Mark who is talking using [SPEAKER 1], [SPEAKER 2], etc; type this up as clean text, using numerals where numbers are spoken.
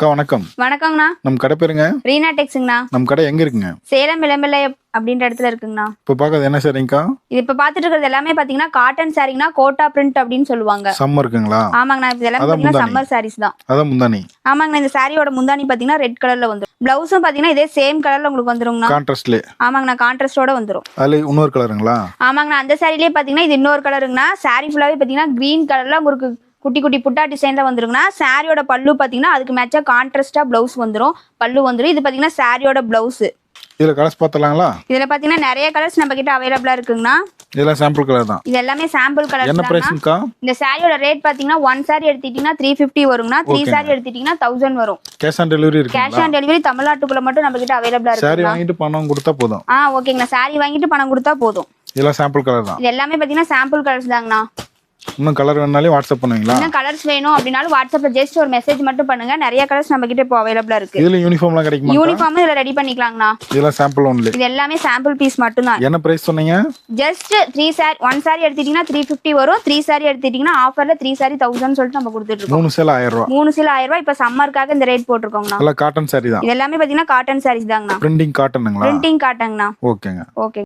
[SPEAKER 1] அக்கா வணக்கம்.
[SPEAKER 2] வணக்கங்கண்ணா.
[SPEAKER 1] நம்ம கடை பேருங்க?
[SPEAKER 2] ரீனா டெக்ஸுங்கண்ணா.
[SPEAKER 1] நம்ம கடை எங்க இருக்குங்க?
[SPEAKER 2] சேலம் விளம்பல அப்படின்ற இடத்துல இருக்குங்கண்ணா.
[SPEAKER 1] இப்போ பார்க்கறது என்ன சாரிங்கக்கா?
[SPEAKER 2] இது இப்போ பார்த்துட்டு இருக்கிறது எல்லாமே பார்த்தீங்கன்னா காட்டன் சாரிங்கண்ணா. கோட்டா பிரிண்ட் அப்படின்னு சொல்லுவாங்க.
[SPEAKER 1] சம்மர் இருக்குங்களா?
[SPEAKER 2] ஆமாங்கண்ணா. இது எல்லாமே பார்த்தீங்கன்னா சம்மர் சாரீஸ் தான்.
[SPEAKER 1] அதான் முந்தானி.
[SPEAKER 2] ஆமாங்கண்ணா. இந்த சாரியோட முந்தானி பார்த்தீங்கன்னா ரெட் கலர்ல வந்துடும். பிளவுஸும் பார்த்தீங்கன்னா இதே சேம் கலர்ல உங்களுக்கு வந்துருங்கண்ணா.
[SPEAKER 1] கான்ட்ராஸ்ட்ல.
[SPEAKER 2] ஆமாங்கண்ணா. கான்ட்ராஸ்டோட வந்துடும்.
[SPEAKER 1] அதுல இன்னொரு கலருங்களா?
[SPEAKER 2] ஆமாங்கண்ணா. அந்த சாரிலேயே பார்த்தீங்கன்னா இது இன்னொரு கலருங்கண்ணா. சாரி ஃபுல்லாவே பார்த்தீங்கன்னா கிரீன் கலர்ல உங்களுக்கு குட்டி குட்டி புட்டா டிசைன்ல வந்துருங்கண்ணா. சாரியோட பல்லு பார்த்தீங்கன்னா அதுக்கு மேட்சா கான்ட்ராஸ்டா பிளவுஸ் வந்துடும். பல்லு வந்துடும். இது பார்த்தீங்கன்னா சாரியோட பிளவுஸ்.
[SPEAKER 1] இதுல கலர்ஸ் பார்த்தலாங்களா?
[SPEAKER 2] இதுல பாத்தீங்கன்னா நிறைய கலர்ஸ் நம்ம கிட்ட அவைலபிளா இருக்குங்கண்ணா.
[SPEAKER 1] இதெல்லாம் சாம்பிள் கலர் தான்.
[SPEAKER 2] இது எல்லாமே சாம்பிள் கலர்.
[SPEAKER 1] என்ன பிரைஸ்ங்கக்கா?
[SPEAKER 2] இந்த சாரியோட ரேட் பாத்தீங்கன்னா 1 சாரி எடுத்துட்டீங்கன்னா 350 வருங்கண்ணா. 3 சாரி எடுத்துட்டீங்கன்னா 1000 வரும்.
[SPEAKER 1] கேஷ் ஆன் டெலிவரி இருக்கு.
[SPEAKER 2] கேஷ் ஆன் டெலிவரி தமிழ்நாட்டுக்குள்ள மட்டும் நம்ம கிட்ட அவைலபிளா இருக்கு.
[SPEAKER 1] சாரி வாங்கிட்டு பணம் கொடுத்தா போதும்.
[SPEAKER 2] ஓகேங்கண்ணா. சாரி வாங்கிட்டு பணம் கொடுத்தா போதும்.
[SPEAKER 1] இதெல்லாம் சாம்பிள் கலர் தான்.
[SPEAKER 2] இது எல்லாமே பாத்தீங்கன்னா சாம்பிள் கலர்ஸ் தாங்கண்ணா.
[SPEAKER 1] இன்னும் கலர் வேணாலும் வாட்ஸ்அப் பண்ணுவீங்களா?
[SPEAKER 2] இன்னும் கலர்ஸ் வேணும் அப்படினாலும் வாட்ஸ்அப்ல ஜஸ்ட் ஒரு மெசேஜ் மட்டும் பண்ணுங்க. நிறைய கலர்ஸ் நம்ம கிட்ட இப்போ அவைலபிளா இருக்கு.
[SPEAKER 1] இதுல யூனிஃபார்ம்லாம் கிடைக்குமா?
[SPEAKER 2] யூனிஃபார்ம் இதுல ரெடி பண்ணிக்கலாங்கண்ணா.
[SPEAKER 1] இதெல்லாம் சாம்பிள் ஒன்லி.
[SPEAKER 2] இது எல்லாமே சாம்பிள் பீஸ் மட்டும் தான்.
[SPEAKER 1] என்ன பிரைஸ் சொன்னீங்க?
[SPEAKER 2] ஜஸ்ட் 3 சாரி 1 சாரி எடுத்துட்டீங்கன்னா 350 வரும். 3 சாரி எடுத்துட்டீங்கன்னா ஆஃபர்ல 3 சாரி 1000 சொல்லிட்டு நம்ம கொடுத்துட்டு இருக்கோம்.
[SPEAKER 1] 3 சேல் 1000 ரூபாய்.
[SPEAKER 2] 3 சேல் 1000 ரூபாய். இப்ப சம்மர்க்காக இந்த ரேட் போட்டுருக்கோங்கண்ணா.
[SPEAKER 1] எல்லாம் காட்டன் சாரி தான்.
[SPEAKER 2] இது எல்லாமே பாத்தீங்கன்னா காட்டன் சாரீஸ் தாங்கண்ணா.
[SPEAKER 1] பிரிண்டிங் காட்டனுங்களா?
[SPEAKER 2] பிரிண்டிங் காட்டன்ங்கண்ணா.
[SPEAKER 1] ஓகேங்க.
[SPEAKER 2] ஓகே.